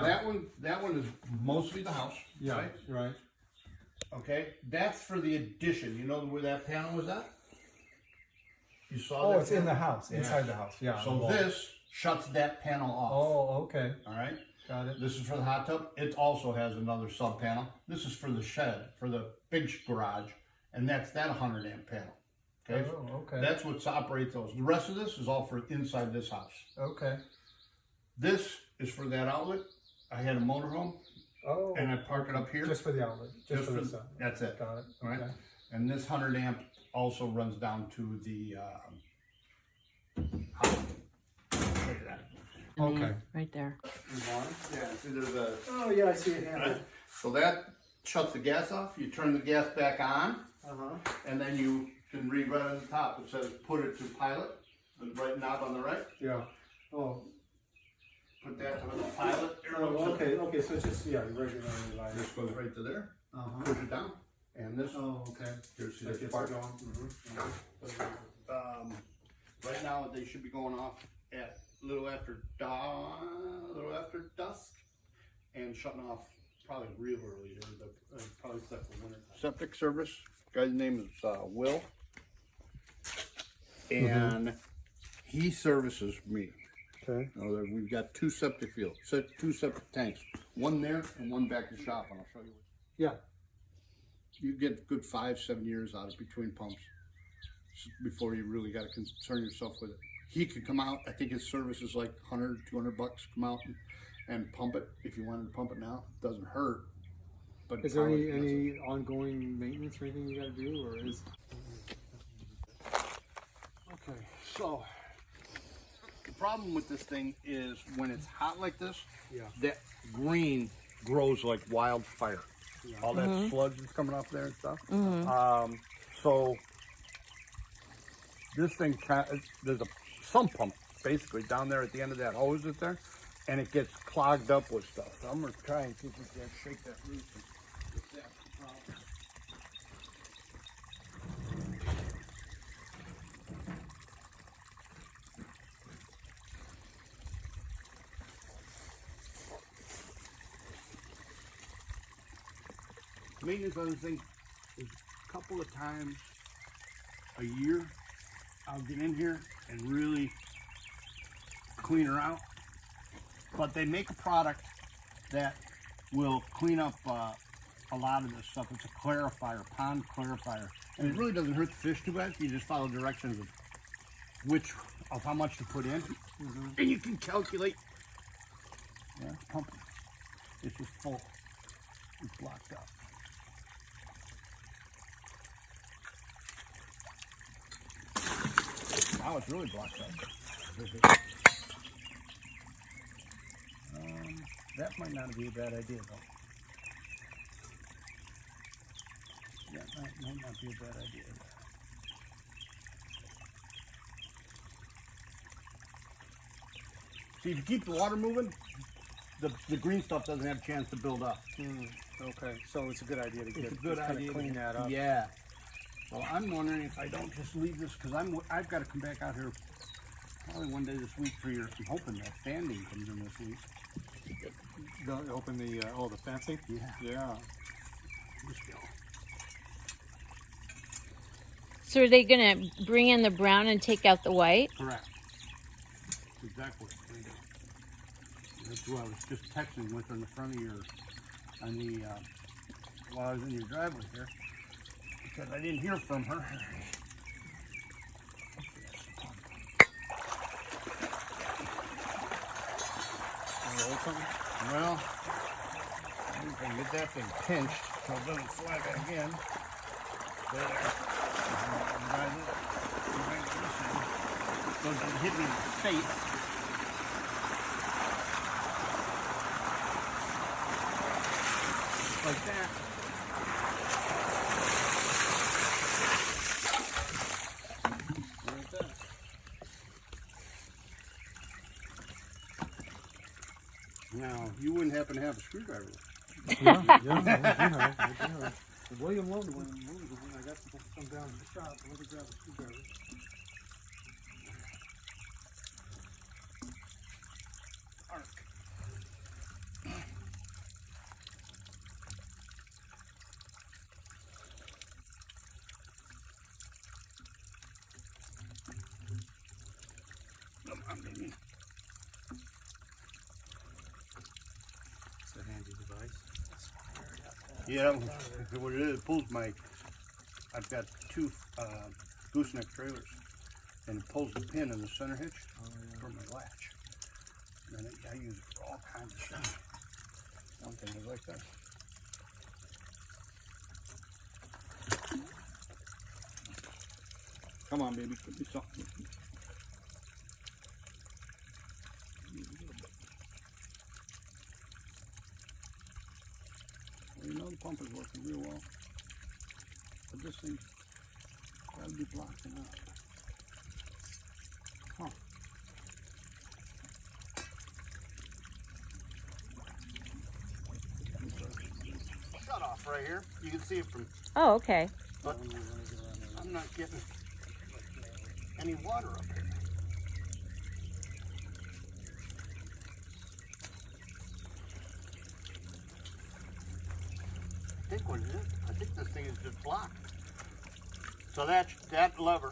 Yeah. That one is mostly the house. Yeah. Right? Right. Okay. That's for the addition. You know where that panel was at? You saw Oh, that? it's in the panel? house, inside the house. Yeah. on the So wall. this shuts that panel off. Oh, okay. All right. Got it. This is for the hot tub. It also has another sub panel. This is for the shed, for the big garage, and that's that 100 amp panel. Okay. Oh, okay. That's what operates those. The rest of this is all for inside this house. Okay. This is for that outlet. I had a motorhome, Oh. and I park it up here. Just for the outlet. Just for the sun. That's it. Got it. All right. Okay. And this 100 amp also runs down to the house. I'll show you that. Okay. Right there. Yeah, see there's a. Oh yeah, I see it now. So that shuts the gas off. You turn the gas back on, and then you can read right on the top. It says put it to pilot. The right knob on the right. Yeah. Oh. Put that to the pilot. Oh, okay. Okay. So it's just regular line. This goes right to there. Uh-huh. Push it down, and this. Oh, okay. Here's That the gets spark. it going. Right now they should be going off at a little after dusk, and shutting off probably real early there, but probably except for winter time. Septic service. Guy's name is Will, and he services me. Okay. We've got two septic fields, two septic tanks, one there and one back in the shop, and I'll show you. Yeah. You get good 5-7 years out of between pumps before you really got to concern yourself with it. He could come out. I think his service is like $100, $200. Come out and pump it if you wanted to pump it now. It doesn't hurt. But Is there any ongoing maintenance or anything you got to do, or is? Okay, so the problem with this thing is when it's hot like this, that green grows like wildfire. Yeah. All that sludge is coming off there and stuff. So this thing, there's a sump pump basically down there at the end of that hose that's there, and it gets clogged up with stuff. So I'm gonna try and see if we can shake that loose. And get that problem. Maintenance on this thing is a couple of times a year. I'll get in here and really clean her out. But they make a product that will clean up a lot of this stuff. It's a clarifier, pond clarifier. And it really doesn't hurt the fish too bad. You just follow directions of how much to put in. And you can calculate. Yeah, pumping. It's just full. It's blocked up. Now it's really blocked up. That might not be a bad idea, though. Yeah, that might not be a bad idea. See, if you keep the water moving, the green stuff doesn't have a chance to build up. Okay, so it's a good idea to It's a good idea to clean that up. Yeah. Well, I'm wondering if I don't just leave this, because I've got to come back out here probably one day this week for your. I'm hoping that standing comes in this week. Don't open the the fencing. Yeah. Yeah. Just go. So are they gonna bring in the brown and take out the white? Correct. That's exactly what they do. That's who I was just texting with in the front of your, while I was in your driveway here, because I didn't hear from her. Well, we can get that thing pinched so it doesn't fly back in. There. So it hit me in the face. Like that. Like that. Now, you wouldn't happen to have a screwdriver. Yeah, I do have. William loved when he moved, when I got to come down to the shop, I went to grab a screwdriver. Arc. on, baby. It's a handy device. Yeah, what it is, it pulls my, I've got two gooseneck trailers, and it pulls the pin in the center hitch for my latch. And then I use it for all kinds of stuff. One thing is like that. Come on, baby, give me something. Well, you know the pump is working real well. But this thing gotta be blocking out. Huh. Shut off right here. You can see it from, Oh, okay. but I'm not getting any water up here. I think this thing is just blocked. So that's that lever.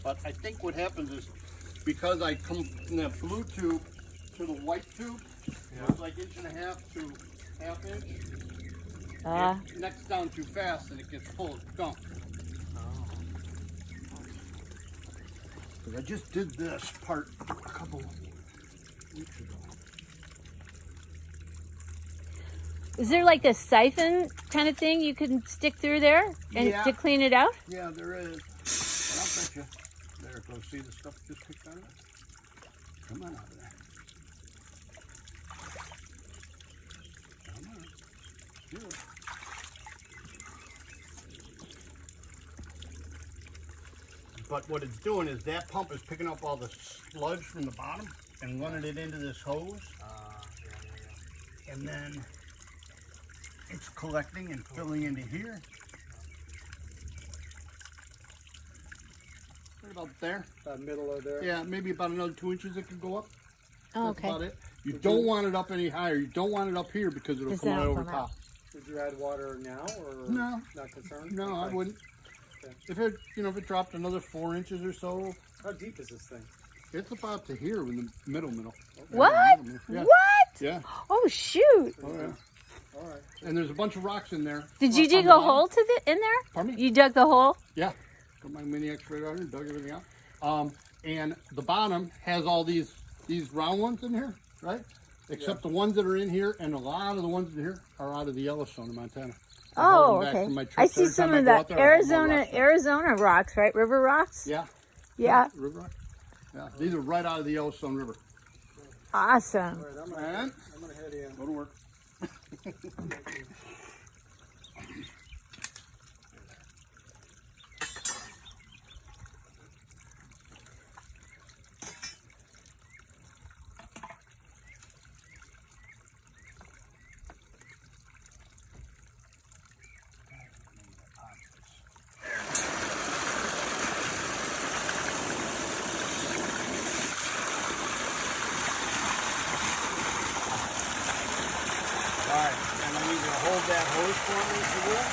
But I think what happens is because I come from that blue tube to the white tube, it's like 1.5 to ½ inch. It necks down too fast and it gets full of gunk. Because I just did this part a couple weeks ago. Is there like a siphon kind of thing you can stick through there and Yeah. to clean it out? Yeah, there is. But I'll bet you. There it goes. See the stuff just kicked out of it? Come on out of there. Come on. Do it. But what it's doing is that pump is picking up all the sludge from the bottom and running it into this hose. And then it's collecting and filling into here. Right about there. Middle of there. Yeah, maybe about another 2 inches it could go up. Oh, That's okay. about it. You don't want it up any higher. You don't want it up here because it'll Because come right that'll over come top. Would you add water now or No. not concerned? No, I Okay. wouldn't. Okay. If it, if it dropped another 4 inches or so, How deep is this thing? it's about to here in the middle. What? Yeah. What? Yeah. Oh, shoot. Oh, yeah. All right. And there's a bunch of rocks in there. Did you On dig the a bottom. hole to in there? Pardon me? You dug the hole? Yeah. Got my mini excavator out here, dug everything out. And the bottom has all these round ones in here, right? Except the ones that are in here, and a lot of the ones in here are out of the Yellowstone in Montana. I haul Oh, them back okay. from my I trips. see Every some time I of go the out there, I haul more rocks back. Arizona rocks, right? River rocks? Yeah. Yeah. River rock. Yeah. These are right out of the Yellowstone River. Awesome. All right, I'm And gonna head in. go to work. Alright, and I need you to hold that hose for me if you will.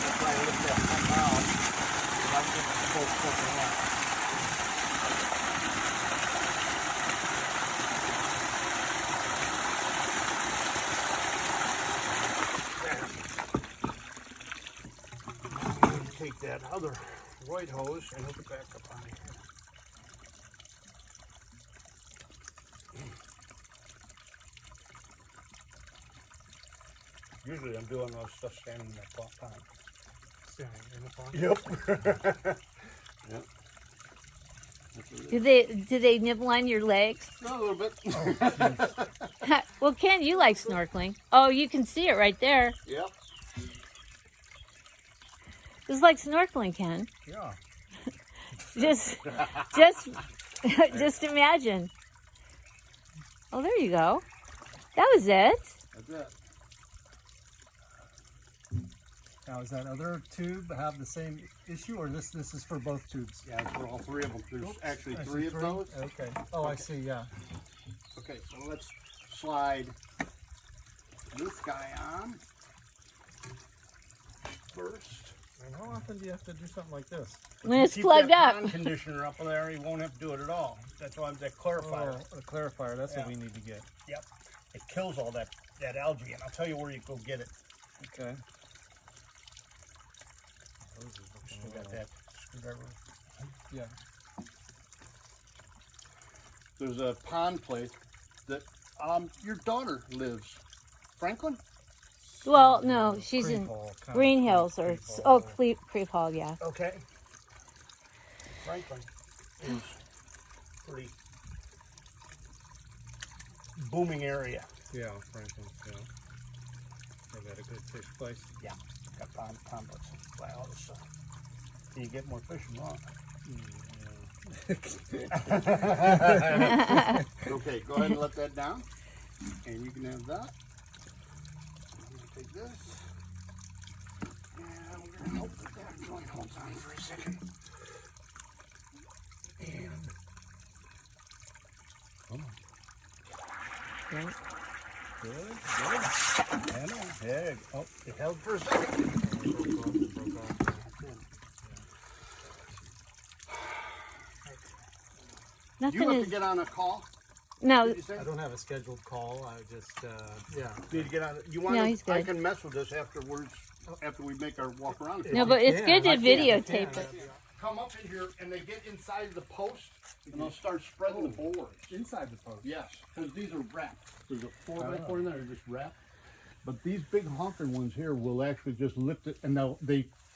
I'll try to lift that pump out. So I can get the boat pumping out. There. I'm going to take that other white hose and hook it back up on here. Usually I'm doing those stuff standing in that pond. Standing in the pond. Yep. Yep. Do they nibble on your legs? A little bit. Well, Ken, you like snorkeling. Oh, you can see it right there. Yep. It's like snorkeling, Ken. Yeah. Just just imagine. Oh, there you go. That was it. That's it. Now, does that other tube have the same issue, or this is for both tubes? Yeah, it's for all three of them. There's actually I see three of those. Okay. Oh, I see. Yeah. Okay, so let's slide this guy on first. And how often do you have to do something like this? When it's Keep plugged that up. pond conditioner up there, you won't have to do it at all. That's why I'm that clarifier. Oh, a clarifier. That's what Yeah. we need to get. Yep. It kills all that algae, and I'll tell you where you go get it. Okay. Still got that screwdriver. Yeah. There's a pond place that your daughter lives. Franklin? Well, no, she's in Creep-Hall, kind of. Green Hills or Creep-Hall. Creep Hall, yeah. Okay. Franklin is pretty booming area. Yeah, Franklin. Yeah. They got a good fish place. Yeah. Got pond places. Buy all this stuff. You get more fish and wrong. Okay, go ahead and let that down. And you can have that. I'm gonna take this. And we're gonna help with that joint. Hold on for a second. And come on. Right. Good. I know. There. Oh, it held for a second. Nothing You have is. to get on a call. No, Did you say? I don't have a scheduled call. I just, yeah. Need to get on. You want? No, he's I good. can mess with this afterwards. After we make our walk around. no, but it's Yeah, good to I can, videotape yeah. it. Come up in here and they get inside the post and they'll start spreading the boards. Inside the post. Yes, because these are wrapped. There's a 4x4 in there, they're just wrapped. But these big honking ones here will actually just lift it, and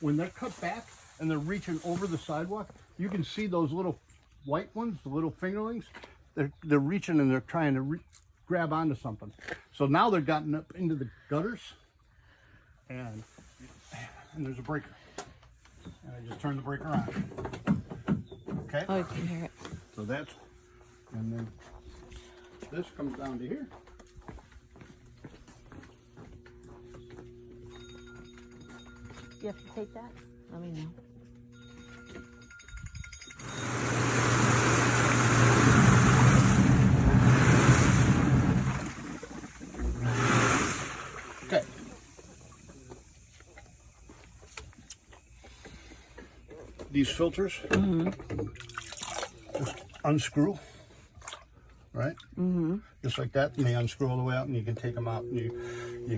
when they're cut back and they're reaching over the sidewalk, you can see those little white ones, the little fingerlings. They're reaching and they're trying to grab onto something. So now they're gotten up into the gutters, and there's a breaker. And I just turn the breaker on. Okay. Oh, you can hear it. So that's, and then this comes down to here. You have to take that? Let me know. Okay. These filters, just unscrew, right? Mm-hmm. Just like that, and they unscrew all the way out, and you can take them out, and you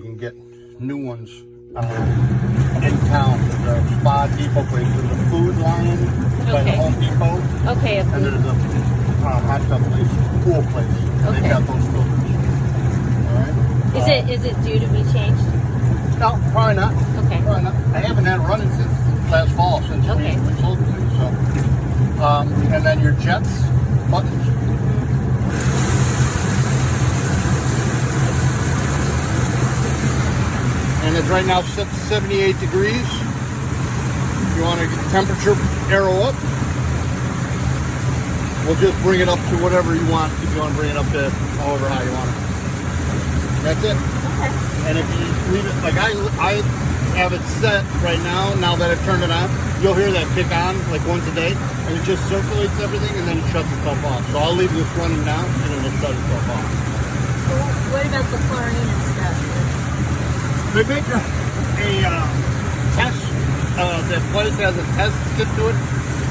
can get new ones in town. There's a Spa Depot place, there's a Food Lion by the Okay. Home Depot, Okay, if and we, there's a hot tub place, pool place, and Okay. they've got those filters. All right? is it due to be changed? No, probably not. Okay. Probably not. I haven't had it running since last fall, since Okay. we sold the thing. So, and then your jets buttons. And it's right now set to 78 degrees. If you want to get the temperature arrow up, we'll just bring it up to whatever you want. If you want to bring it up to however high you want it. That's it. And if you leave it, like I have it set right now that I've turned it on, you'll hear that kick on like once a day, and it just circulates everything and then it shuts itself off. So I'll leave this running now and it'll shut itself off. So what about the chlorine and stuff? They make a test, that place has a test kit to it.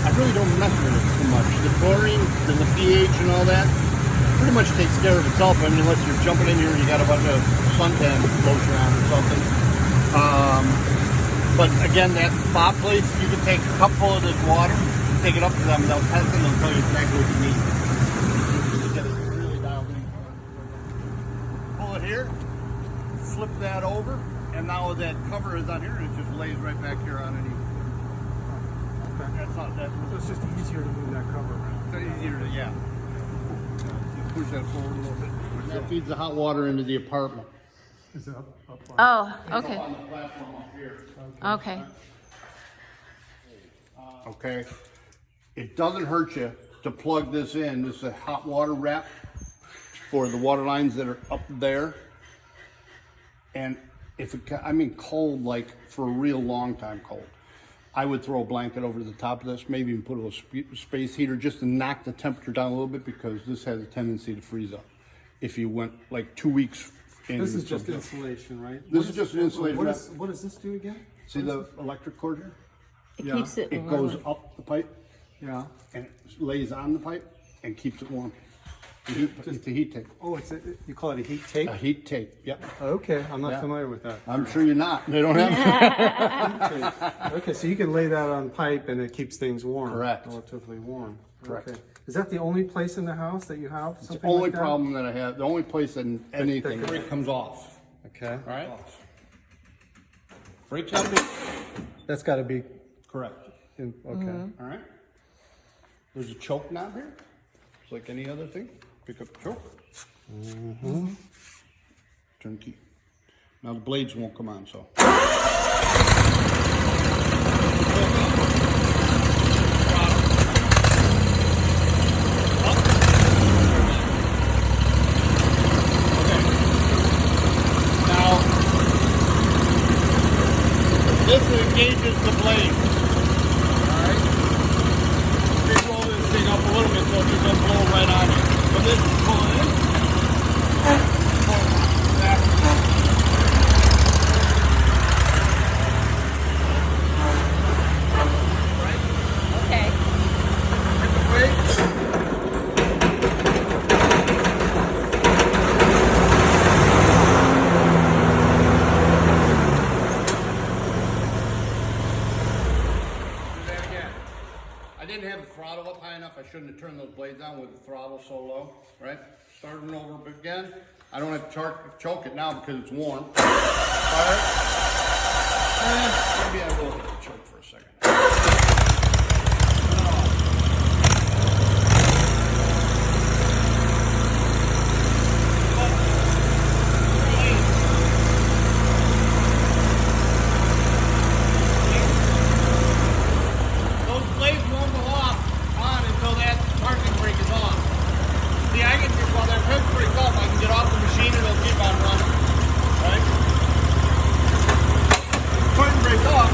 I really don't mess with it too much. The chlorine and the pH and all that pretty much takes care of itself. I mean, unless you're jumping in here and you got a bunch of suntan lotion on or something. But again, that spa place, you can take a cup full of this water, take it up to them, they'll test it and they'll tell you exactly what you need. You get it really dialed in. Pull it here, flip that over, and now that cover is on here, it just lays right back here underneath. Okay. That's not that. So it's just easier to move that cover around. It's easier to, yeah. Just push that forward a little bit. That feeds the hot water into the apartment. Is it up on? Oh, okay. On the platform up here. Okay. Okay. It doesn't hurt you to plug this in. This is a hot water wrap for the water lines that are up there. And if it, I mean cold, like for a real long time cold, I would throw a blanket over the top of this, maybe even put a little space heater just to knock the temperature down a little bit, because this has a tendency to freeze up. If you went like 2 weeks in. This is just insulation, right? This is just an insulated wrap. What does this do again? See the electric cord here? It Yeah, keeps it it warm. goes up the pipe Yeah. and it lays on the pipe and keeps it warm. It's a heat tape. Oh, you call it a heat tape? A heat tape, yep. Okay, I'm not Yeah. familiar with that. I'm sure you're not. They don't have Okay, so you can lay that on pipe and it keeps things warm. Correct. Relatively warm. Correct. Okay. Is that the only place in the house that you have It's something the only like that? problem that I have, the only place in anything, that- brake comes off. Okay. All right? Brake's gotta be That's got to be correct. okay. All right? There's a choke knob here. It's like any other thing. Pick up the choke. Turn the key. Now the blades won't come on, so. Now, this engages the blades. Alright? Just roll this thing up a little bit so it doesn't blow right on you. So this is pulling in. Pulling back. Okay. Hit the brake. Do that again. I didn't have the throttle up high enough. I shouldn't have turned those blades on with the throttle so low, right? Starting over again. I don't have to choke it now because it's warm. Fire. Maybe I will hit the choke for a second. Those blades won't go on until that parking brake is on. See, I can just, while that brake breaks off, I can get off the machine and it'll keep on running. Right? Parking brake off,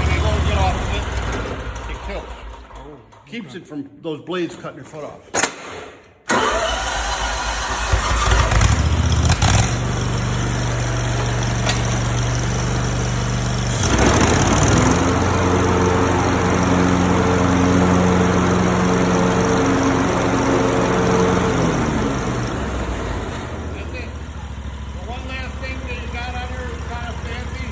and I go and get off of it, it kills. Keeps it from those blades cutting your foot off. That's it. The one last thing that you got on here is kind of fancy.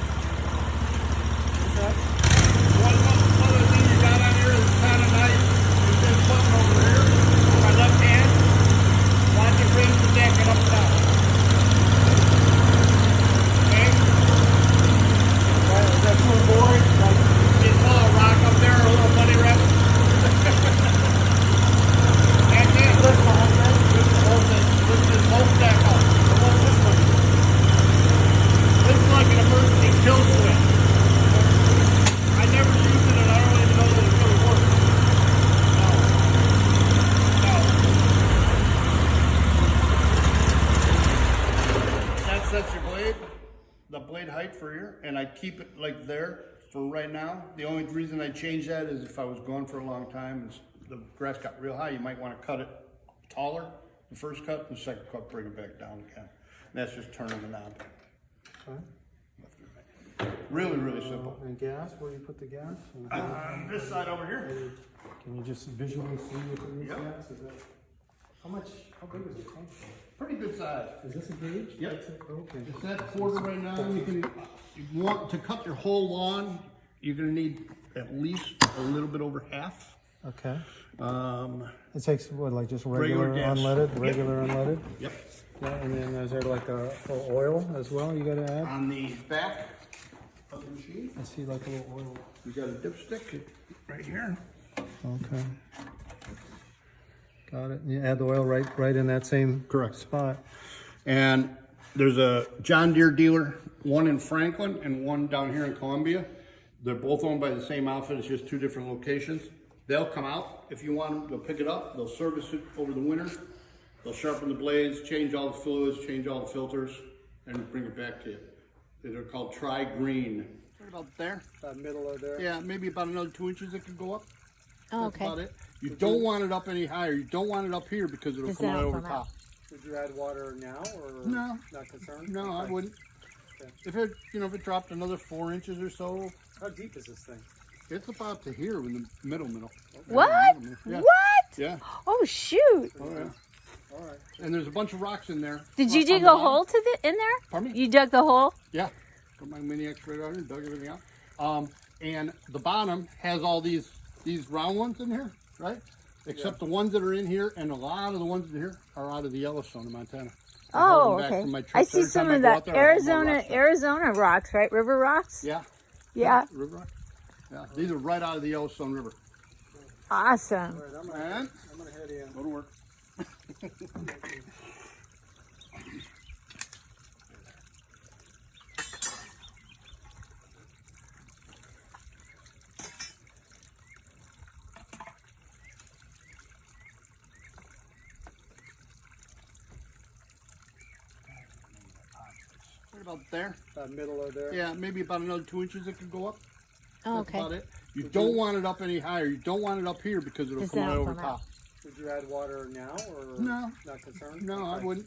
One other thing you got on here is kind of nice. Is this button over here on my left hand. Watch it raise the deck and up and down. Okay? Is that too boring? You saw a rock up there, a little bunny rabbit. That's it. Lift the whole thing. Lift the whole thing. Lift this whole stack up. So what's this one? This is like an emergency kill switch. I never used it and I don't even know that it really works. No. That sets your blade, the blade height for here, and I keep it like there for right now. The only reason I change that is if I was going for a long time and the grass got real high, you might want to cut it taller, the first cut, and the second cut, bring it back down again. And that's just turning the knob. Okay. Really, really simple. And gas, where do you put the gas? On this side over here. Can you just visually see if it needs Yep. gas? Is that, how big is the tank? Pretty good size. Is this a gauge? Yep. That's it? Okay. It's that quarter right now. You want to cut your whole lawn, you're gonna need at least a little bit over half. Okay. Um, It takes what, like just Regular regular gas. unleaded? Yep. Regular unleaded? yep. Yeah, and then is there like a oil as well you gotta add? On the back of the machine, I see like a little oil. you got a dipstick right here. Okay. Got it. You add the oil right in that same Correct. spot. And there's a John Deere dealer, one in Franklin and one down here in Columbia. They're both owned by the same outfit, it's just two different locations. They'll come out, if you want them, they'll pick it up, they'll service it over the winter. They'll sharpen the blades, change all the fluids, change all the filters, and bring it back to you. They're called Tri-Green. Right about there. That middle of there? Yeah, maybe about another 2 inches it could go up. Oh, That's okay. about it. You don't want it up any higher. You don't want it up here because it'll Because come right that'll over the come out. top. Would you add water now or No. not concerned? No, I Okay. wouldn't. Okay. If it, if it dropped another 4 inches or so, How deep is this thing? It's about to here in the middle. What? Yeah. What? Yeah. Oh shoot! Oh, yeah. All right. And there's a bunch of rocks in there. Did you On dig the a bottom. hole to the in there? Pardon me? You dug the hole? Yeah. Got my mini excavator out here, dug everything out. And the bottom has all these round ones in here, right? Except the ones that are in here, and a lot of the ones in here are out of the Yellowstone in Montana. I haul Oh, them back okay. from my trips. I see Every some time I of go the out there, I haul more Arizona rocks back. Arizona rocks, right? River rocks. Yeah. Yeah. River rock. Yeah. These are right out of the Yellowstone River. Awesome. All right, I'm And gonna head in. go to work. Right about there. Middle of there. Yeah, maybe about another 2 inches it could go up. Oh, That's okay. about it. You don't want it up any higher. You don't want it up here because it'll Just come then right it'll over come out. top. Would you add water now or No. not concerned? No, I Okay. wouldn't.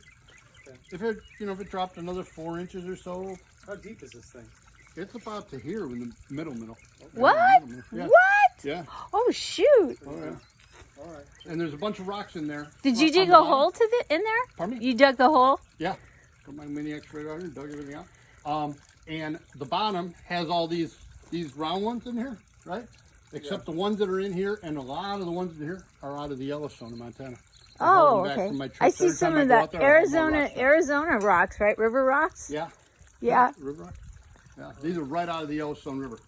Okay. If it, if it dropped another 4 inches or so, How deep is this thing? it's about to here in the middle. What? Yeah. What? Yeah. Oh shoot! Oh, yeah. All right. And there's a bunch of rocks in there. Did you On dig the a bottom. hole to the in there? Pardon me? You dug the hole? Yeah. Got my mini excavator out here, dug everything out. And the bottom has all these round ones in here, right? Except the ones that are in here, and a lot of the ones in here are out of the Yellowstone in Montana. I haul Oh, them back okay. from my I trips. see Every some time I of go the out there, I haul more Arizona rocks back. Arizona rocks, right? River rocks. Yeah. Yeah. River rock. Yeah. These are right out of the Yellowstone River.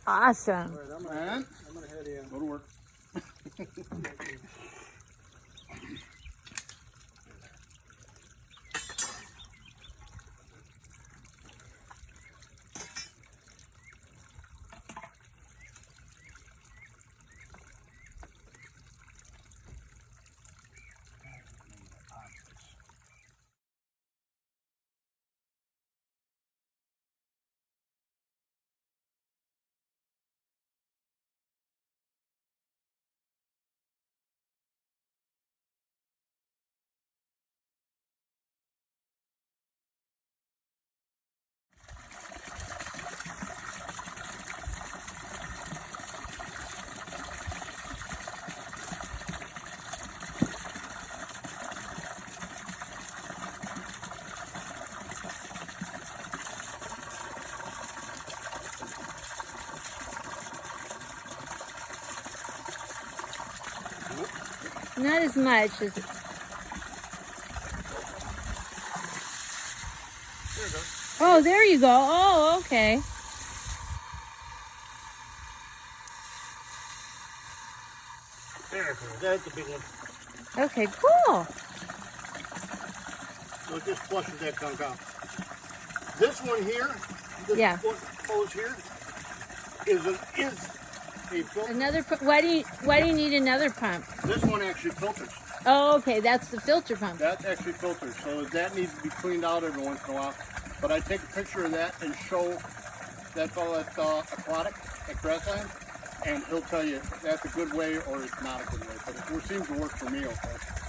Awesome. All right, I'm And gonna head in. go to work. Not as much as. There it goes. Oh, there you go. Oh, okay. There it goes. That's a big one. Okay, cool. So it just flushes that gunk out. This one here, this Yeah. one hose here, is a filter. Another. Why do you need another pump? This one actually filters. Oh, okay. That's the filter pump. That actually filters, so that needs to be cleaned out every once in a while. But I take a picture of that and show that fellow at Aquatic at Grassland, and he'll tell you that's a good way or it's not a good way. But it seems to work for me okay.